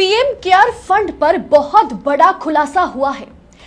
PM care fund पर बहुत बड़ा खुलासा हुआ है।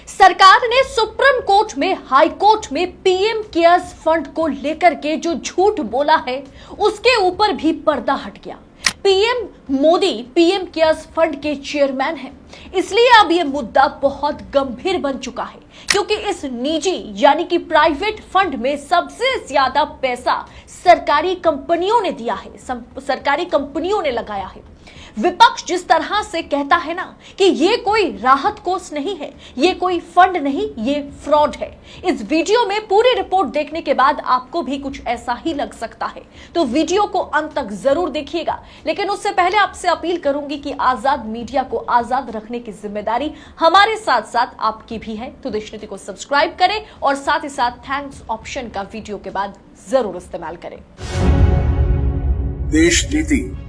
सरकार ने सुप्रीम कोर्ट में, हाई कोर्ट में पीएम केयर्स फंड को लेकर के जो झूठ बोला है उसके ऊपर भी पर्दा हट गया। PM Modi PM cares fund के चेयरमैन हैं, इसलिए अब यह मुद्दा बहुत गंभीर बन चुका है, क्योंकि इस निजी यानी कि प्राइवेट फंड में सबसे ज्यादा पैसा सरकारी कंपनियों ने दिया है, सरकारी कंपनियों ने लगाया है। विपक्ष जिस तरह से कहता है ना कि ये कोई राहत कोष नहीं है, ये कोई फंड नहीं, ये फ्रॉड है। इस वीडियो में पूरी रिपोर्ट देखने के बाद आपको भी कुछ ऐसा ही लग सकता है, तो वीडियो को अंत तक जरूर देखिएगा। लेकिन उससे पहले आपसे अपील करूंगी कि आजाद मीडिया को आजाद रखने की जिम्मेदारी हमारे साथ साथ आपकी भी है, तो देशनीति को सब्सक्राइब करें और साथ ही साथ थैंक्स ऑप्शन का वीडियो के बाद जरूर इस्तेमाल करें। देश नीति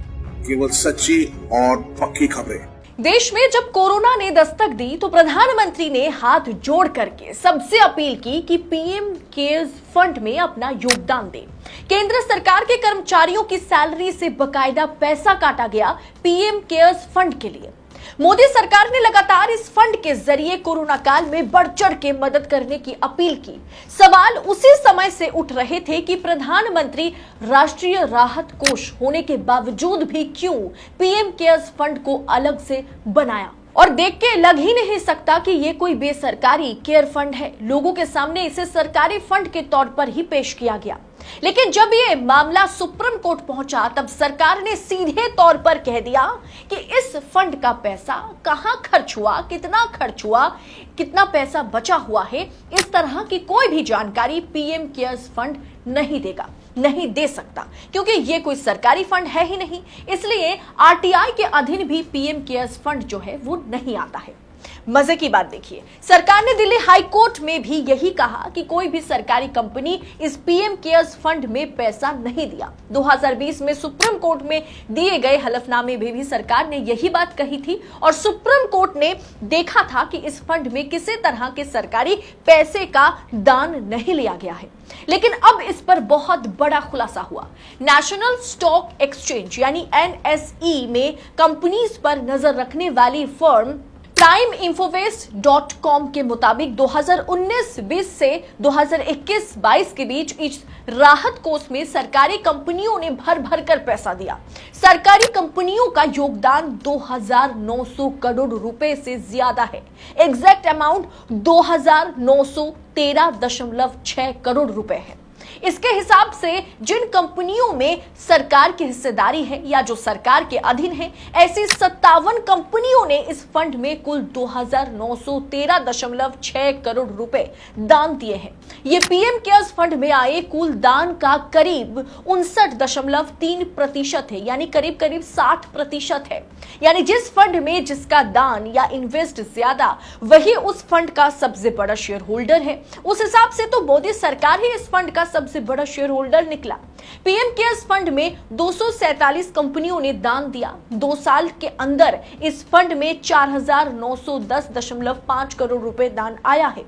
केवल सच्ची और पक्की खबरें। देश में जब कोरोना ने दस्तक दी तो प्रधानमंत्री ने हाथ जोड़ करके सबसे अपील की कि पीएम केयर्स फंड में अपना योगदान दें। केंद्र सरकार के कर्मचारियों की सैलरी से बकायदा पैसा काटा गया पीएम केयर्स फंड के लिए। मोदी सरकार ने लगातार इस फंड के जरिए कोरोना काल में बढ़ चढ़ के मदद करने की अपील की। सवाल उसी समय से उठ रहे थे कि प्रधानमंत्री राष्ट्रीय राहत कोष होने के बावजूद भी क्यों पीएम केयर्स फंड को अलग से बनाया, और देख के लग ही नहीं सकता कि ये कोई बेसरकारी केयर फंड है। लोगों के सामने इसे सरकारी फंड के तौर पर ही पेश किया गया। लेकिन जब ये मामला सुप्रीम कोर्ट पहुंचा तब सरकार ने सीधे तौर पर कह दिया कि इस फंड का पैसा कहां खर्च हुआ, कितना खर्च हुआ, कितना पैसा बचा हुआ है, इस तरह की कोई भी जानकारी पीएम केयर्स फंड नहीं देगा, नहीं दे सकता, क्योंकि ये कोई सरकारी फंड है ही नहीं। इसलिए आरटीआई के अधीन भी पीएम केयर्स फंड जो है वो नहीं आता है। मजे की बात देखिए, सरकार ने दिल्ली हाई कोर्ट में भी यही कहा कि कोई भी सरकारी कंपनी इस पीएम केयर्स फंड में पैसा नहीं दिया। 2020 में सुप्रीम कोर्ट में दिए गए हलफनामे में भी सरकार ने यही बात कही थी और सुप्रीम कोर्ट ने देखा था कि इस फंड में किसी तरह के सरकारी पैसे का दान नहीं लिया गया है। लेकिन अब इस पर बहुत बड़ा खुलासा हुआ। नेशनल स्टॉक एक्सचेंज यानी एनएसई में कंपनीज पर नजर रखने वाली फर्म primeinfovest.com के मुताबिक 2019-20 से 2021-22 के बीच इस राहत कोष में सरकारी कंपनियों ने भर भर कर पैसा दिया। सरकारी कंपनियों का योगदान 2,900 करोड़ रुपए से ज्यादा है। एग्जैक्ट अमाउंट 2,913.6 करोड़ रुपए है। इसके हिसाब से जिन कंपनियों में सरकार की हिस्सेदारी है या जो सरकार के अधीन है, ऐसी 57 कंपनियों ने इस फंड में कुल 2,913.6 करोड़ रुपए दान दिए हैं। ये पीएम केयर्स फंड में आए कुल दान का करीब 59.3% है, यानी करीब करीब 60% है। यानी जिस फंड में जिसका दान या इन्वेस्ट ज्यादा, वही उस फंड का सबसे बड़ा शेयर होल्डर है। उस हिसाब से तो मोदी सरकार ही इस फंड का सबसे बड़ा शेयर होल्डर निकला। पीएम केयर्स फंड में 247 कंपनियों ने दान दिया। 2 साल के अंदर इस फंड में 4,910.5 करोड़ रुपए दान आया है।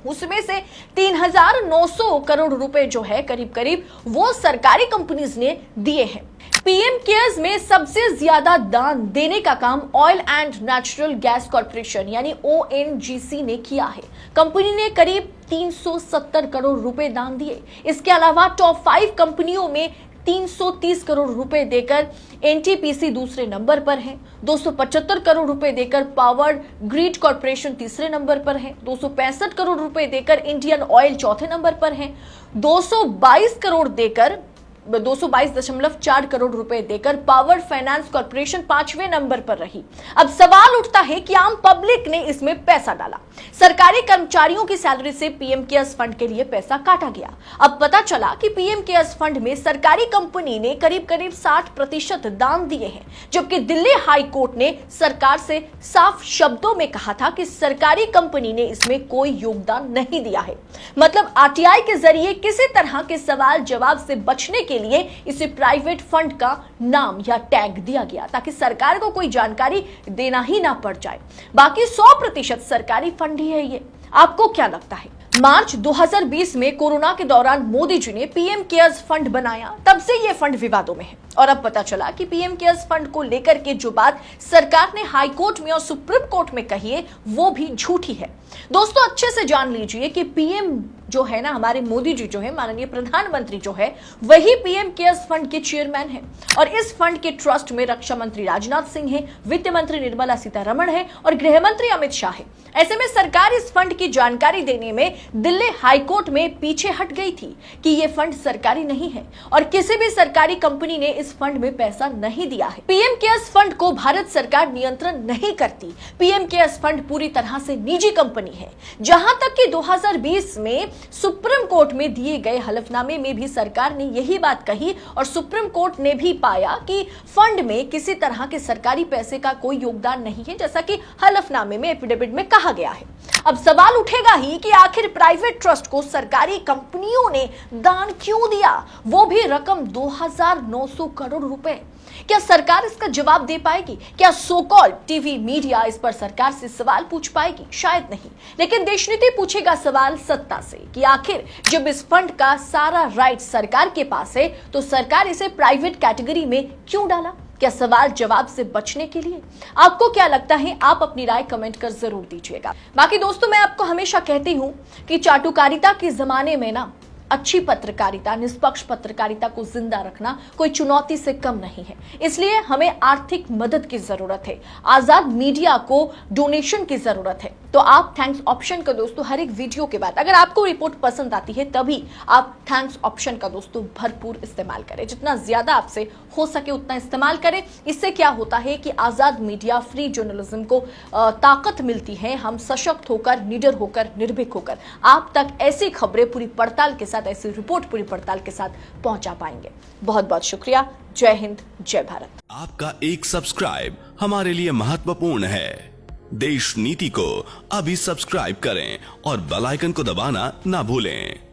उसमें से 3,900 करोड़ रुपए जो है करीब करीब वो सरकारी कंपनीज ने दिए हैं। पीएम केयर्स में सबसे ज्यादा दान देने का काम oil and natural gas corporation यानी ओएनजीसी ने किया है। कंपनी ने करीब 370 करोड़ रुपए दान दिए। इसके अलावा टॉप 5 कंपनियों में 330 करोड़ रुपए देकर एनटीपीसी दूसरे नंबर पर है। 275 करोड़ रुपए देकर पावर ग्रिड कॉर्पोरेशन तीसरे नंबर पर है। 265 करोड़ रुपए देकर इंडियन ऑयल चौथे नंबर पर है। 222.4 करोड़ रुपए देकर पावर फाइनेंस कॉर्पोरेशन 5वें नंबर पर रही। अब सवाल उठता है कि आम पब्लिक ने इसमें पैसा डाला, सरकारी कर्मचारियों की सैलरी से पीएम केयर्स फंड के लिए पैसा काटा गया। अब पता चला कि पीएम केयर्स फंड में सरकारी कंपनी ने करीब करीब 60% दान दिए हैं, जबकि दिल्ली हाई कोर्ट ने सरकार से साफ शब्दों में कहा था कि सरकारी कंपनी ने इसमें कोई योगदान नहीं दिया है। मतलब आरटीआई के जरिए किसी तरह के सवाल जवाब से बचने के लिए इसे प्राइवेट फंड का नाम या टैग दिया गया, ताकि सरकार को कोई जानकारी देना ही ना पड़ जाए। बाकी 100% सरकारी फंड ही है ये। आपको क्या लगता है? मार्च 2020 में कोरोना के दौरान मोदी जी ने पीएम केयर्स फंड बनाया, तब से ये फंड विवादों में है। और अब पता चला कि पीएम केयर्स फंड को लेकर के जो बात सरकार ने हाई कोर्ट में और सुप्रीम कोर्ट में कही है वो भी झूठी है। दोस्तों अच्छे से जान लीजिए कि पीएम जो है ना, हमारे मोदी जी जो है, माननीय प्रधानमंत्री जो है, वही पीएम केयर्स फंड के चेयरमैन है। और इस फंड के ट्रस्ट में रक्षा मंत्री राजनाथ सिंह है, वित्त मंत्री निर्मला सीतारमण है और गृह मंत्री अमित शाह है। ऐसे में सरकार इस फंड की जानकारी देने में दिल्ली हाईकोर्ट में पीछे हट गई थी कि यह फंड सरकारी नहीं है और किसी भी सरकारी कंपनी ने इस फंड में पैसा नहीं दिया है। पीएम केयर्स फंड को भारत सरकार नियंत्रण नहीं करती। पीएम केयर्स फंड पूरी तरह से निजी कंपनी है। जहां तक कि 2020 में सुप्रीम कोर्ट में दिए गए हलफनामे में भी सरकार ने यही बात कही और सुप्रीम कोर्ट ने भी पाया कि फंड में किसी तरह के सरकारी पैसे का कोई योगदान नहीं है, जैसा कि हलफनामे में एफिडेविट में कहा गया है। अब सवाल उठेगा ही कि आखिर प्राइवेट ट्रस्ट को सरकारी कंपनियों ने दान क्यों दिया, वो भी रकम 2900 करोड़ रुपए। क्या सरकार इसका जवाब दे पाएगी? क्या सो कॉल्ड टीवी मीडिया इस पर सरकार से सवाल पूछ पाएगी? शायद नहीं, लेकिन देशनीति पूछेगा सवाल सत्ता से कि आखिर जब इस फंड का सारा राइट सरकार के पास है तो सरकार इसे प्राइवेट कैटेगरी में क्यों डाला? क्या सवाल जवाब से बचने के लिए? आपको क्या लगता है? आप अपनी राय कमेंट कर जरूर दीजिएगा। बाकी दोस्तों मैं आपको हमेशा कहती हूं कि चाटुकारिता के जमाने में ना अच्छी पत्रकारिता, निष्पक्ष पत्रकारिता को जिंदा रखना कोई चुनौती से कम नहीं है। इसलिए हमें आर्थिक मदद की जरूरत है, आजाद मीडिया को डोनेशन की जरूरत है। तो आप थैंक्स ऑप्शन का दोस्तों हर एक वीडियो के बाद, अगर आपको रिपोर्ट पसंद आती है तभी आप थैंक्स ऑप्शन का दोस्तों भरपूर इस्तेमाल करें। जितना ज्यादा आपसे हो सके उतना इस्तेमाल करें। इससे क्या होता है कि आजाद मीडिया, फ्री जर्नलिज्म को ताकत मिलती है। हम सशक्त होकर, निडर होकर, निर्भीक होकर आप तक ऐसी खबरें पूरी पड़ताल के साथ, ऐसी रिपोर्ट पूरी पड़ताल के साथ पहुंचा पाएंगे। बहुत बहुत शुक्रिया। जय हिंद, जय भारत। आपका एक सब्सक्राइब हमारे लिए महत्वपूर्ण है। देश नीति को अभी सब्सक्राइब करें और बेल आइकन को दबाना ना भूलें।